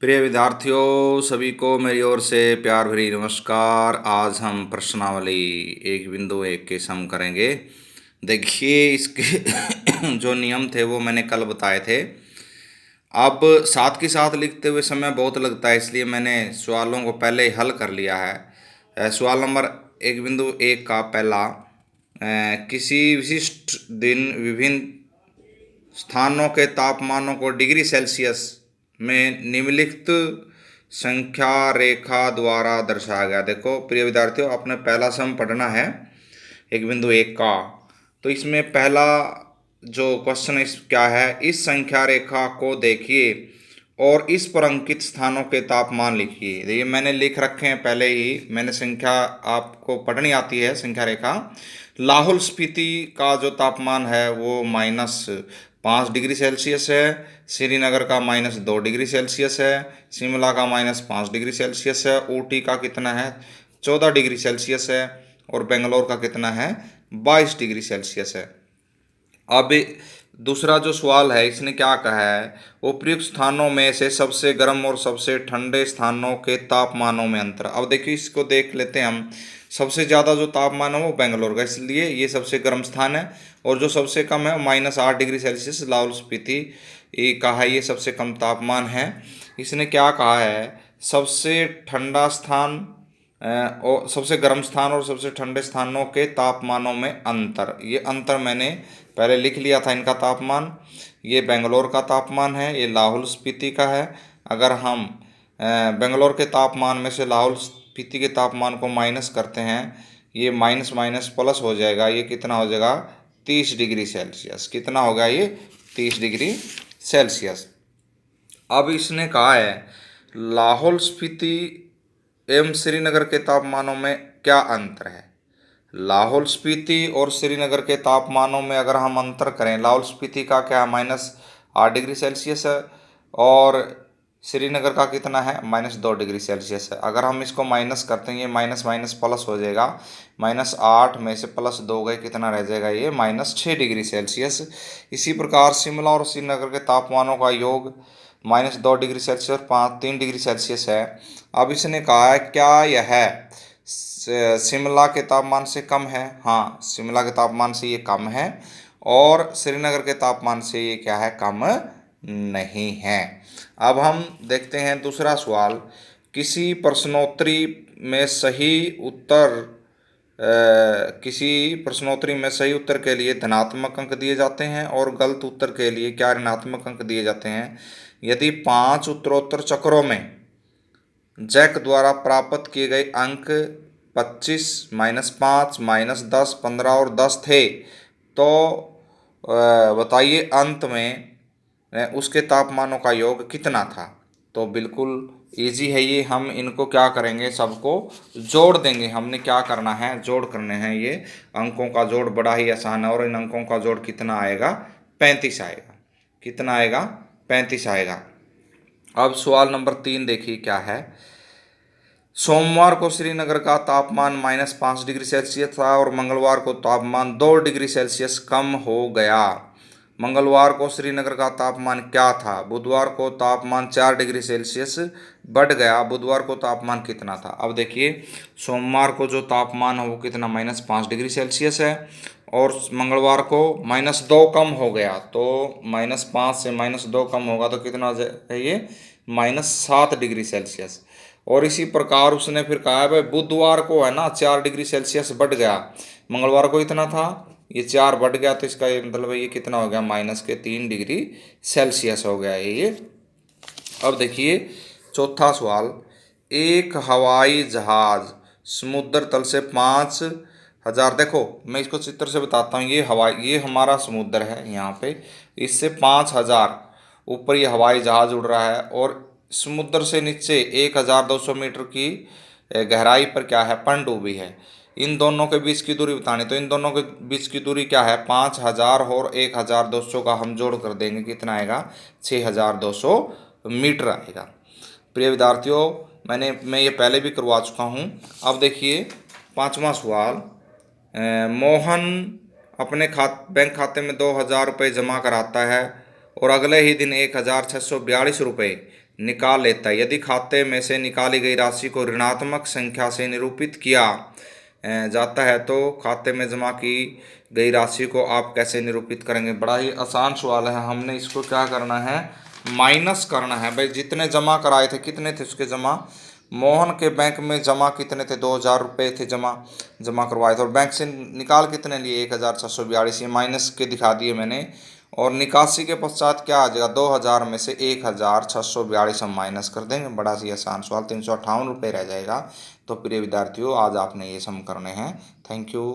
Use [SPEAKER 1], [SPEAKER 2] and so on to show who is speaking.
[SPEAKER 1] प्रिय विद्यार्थियों, सभी को मेरी ओर से प्यार भरी नमस्कार। आज हम प्रश्नावली 1.1 के सम करेंगे। देखिए, इसके जो नियम थे वो मैंने कल बताए थे। अब साथ के साथ लिखते हुए समय बहुत लगता है, इसलिए मैंने सवालों को पहले ही हल कर लिया है। सवाल नंबर 1.1 का पहला, किसी विशिष्ट दिन विभिन्न स्थानों के तापमानों को डिग्री सेल्सियस में निम्नलिखित संख्या रेखा द्वारा दर्शाया गया। देखो प्रिय विद्यार्थियों, आपने पहला सम पढ़ना है 1.1 का। तो इसमें पहला जो क्वेश्चन इस क्या है, इस संख्या रेखा को देखिए और इस पर अंकित स्थानों के तापमान लिखिए। देखिए मैंने लिख रखे हैं पहले ही, मैंने संख्या आपको पढ़नी आती है संख्या रेखा। लाहौल स्पीति का जो तापमान है वो -5 डिग्री सेल्सियस है, श्रीनगर का -2 डिग्री सेल्सियस है, शिमला का -5 डिग्री सेल्सियस है, ऊटी का कितना है 14 डिग्री सेल्सियस है, और बेंगलोर का कितना है 22 डिग्री सेल्सियस है। अब दूसरा जो सवाल है, इसने क्या कहा है, उपयुक्त स्थानों में से सबसे गर्म और सबसे ठंडे स्थानों के तापमानों में अंतर। अब देखिए इसको देख लेते हैं हम। सबसे ज़्यादा जो तापमान है वो बेंगलोर का, इसलिए ये सबसे गर्म स्थान है। और जो सबसे कम है -8 डिग्री सेल्सियस लाहौल स्पीति का है, ये सबसे कम तापमान है। इसने क्या कहा है, सबसे ठंडा स्थान और सबसे गर्म स्थान और सबसे ठंडे स्थानों के तापमानों में अंतर। ये अंतर मैंने पहले लिख लिया था इनका तापमान। ये बेंगलोर का तापमान है, ये लाहौल स्पीति का है। अगर हम बेंगलोर के तापमान में से लाहौल स्पीति के तापमान को माइनस करते हैं, ये माइनस माइनस प्लस हो जाएगा। ये कितना हो जाएगा 30 डिग्री सेल्सियस। कितना होगा ये 30 डिग्री सेल्सियस। अब इसने कहा है लाहौल स्पीति एवं श्रीनगर के तापमानों में क्या अंतर है। लाहौल स्पीति और श्रीनगर के तापमानों में अगर हम अंतर करें, लाहौल स्पीति का क्या -8 डिग्री सेल्सियस है और श्रीनगर का कितना है -2 डिग्री सेल्सियस है। अगर हम इसको माइनस करते हैं, ये माइनस माइनस प्लस हो जाएगा। -8 में से +2 गए, कितना रह जाएगा ये -6 डिग्री सेल्सियस। इसी प्रकार शिमला और श्रीनगर के तापमानों का योग -2 डिग्री सेल्सियस और 3 डिग्री सेल्सियस है। अब इसने कहा है क्या यह शिमला के तापमान से कम है। हाँ, शिमला के तापमान से ये कम है, और श्रीनगर के तापमान से ये क्या है, कम नहीं है। अब हम देखते हैं दूसरा सवाल। किसी प्रश्नोत्तरी में सही उत्तर के लिए धनात्मक अंक दिए जाते हैं और गलत उत्तर के लिए क्या ऋणात्मक अंक दिए जाते हैं। यदि 5 उत्तरोत्तर चक्रों में जैक द्वारा प्राप्त किए गए अंक 25, -5, -10, 15 और 10 थे, तो बताइए अंत में उसके तापमानों का योग कितना था। तो बिल्कुल इजी है ये। हम इनको क्या करेंगे, सबको जोड़ देंगे। हमने क्या करना है, जोड़ करने हैं। ये अंकों का जोड़ बड़ा ही आसान है, और इन अंकों का जोड़ कितना आएगा 35 आएगा। कितना आएगा 35 आएगा। अब सवाल नंबर 3 देखिए क्या है। सोमवार को श्रीनगर का तापमान -5 डिग्री सेल्सियस था और मंगलवार को तापमान 2 डिग्री सेल्सियस कम हो गया। मंगलवार को श्रीनगर का तापमान क्या था। बुधवार को तापमान 4 डिग्री सेल्सियस बढ़ गया। बुधवार को तापमान कितना था। अब देखिए, सोमवार को जो तापमान है वो कितना -5 डिग्री सेल्सियस है, और मंगलवार को -2 कम हो गया। तो -5 से -2 कम होगा तो कितना हो जाएगा ये -7 डिग्री सेल्सियस। और इसी प्रकार उसने फिर कहा भाई बुधवार को है ना 4 डिग्री सेल्सियस बढ़ गया। मंगलवार को इतना था, ये 4 बढ़ गया, तो इसका ये मतलब ये कितना हो गया -3 डिग्री सेल्सियस हो गया ये। अब देखिए चौथा सवाल। एक हवाई जहाज समुद्र तल से 5000, देखो मैं इसको चित्र से बताता हूँ। ये हमारा समुद्र है यहाँ पे, इससे 5000 ऊपर ये हवाई जहाज उड़ रहा है, और समुद्र से नीचे 1200 मीटर की गहराई पर क्या है, पनडुब्बी है। इन दोनों के बीच की दूरी बतानी, तो इन दोनों के बीच की दूरी क्या है 5000 और 1200 का हम जोड़ कर देंगे, कितना आएगा 6200 मीटर आएगा। प्रिय विद्यार्थियों, मैं ये पहले भी करवा चुका हूँ। अब देखिए पांचवा सवाल। मोहन अपने बैंक खाते में 2000 रुपये जमा कराता है और अगले ही दिन 1642 रुपये निकाल लेता है। यदि खाते में से निकाली गई राशि को ऋणात्मक संख्या से निरूपित किया जाता है तो खाते में जमा की गई राशि को आप कैसे निरूपित करेंगे। बड़ा ही आसान सवाल है। हमने इसको क्या करना है, माइनस करना है। भाई जितने जमा कराए थे कितने थे उसके जमा, मोहन के बैंक में जमा कितने थे, 2,000 रुपये थे जमा जमा करवाए थे, और बैंक से निकाल कितने लिए, 1,642। ये माइनस के दिखा दिए मैंने। और निकासी के पश्चात क्या आ जाएगा, 2,000 में से 1,642 हम माइनस कर देंगे। बड़ा ही आसान सवाल, 358 रुपये रह जाएगा। तो प्रिय विद्यार्थियों, आज आपने ये सम करने हैं। Thank you.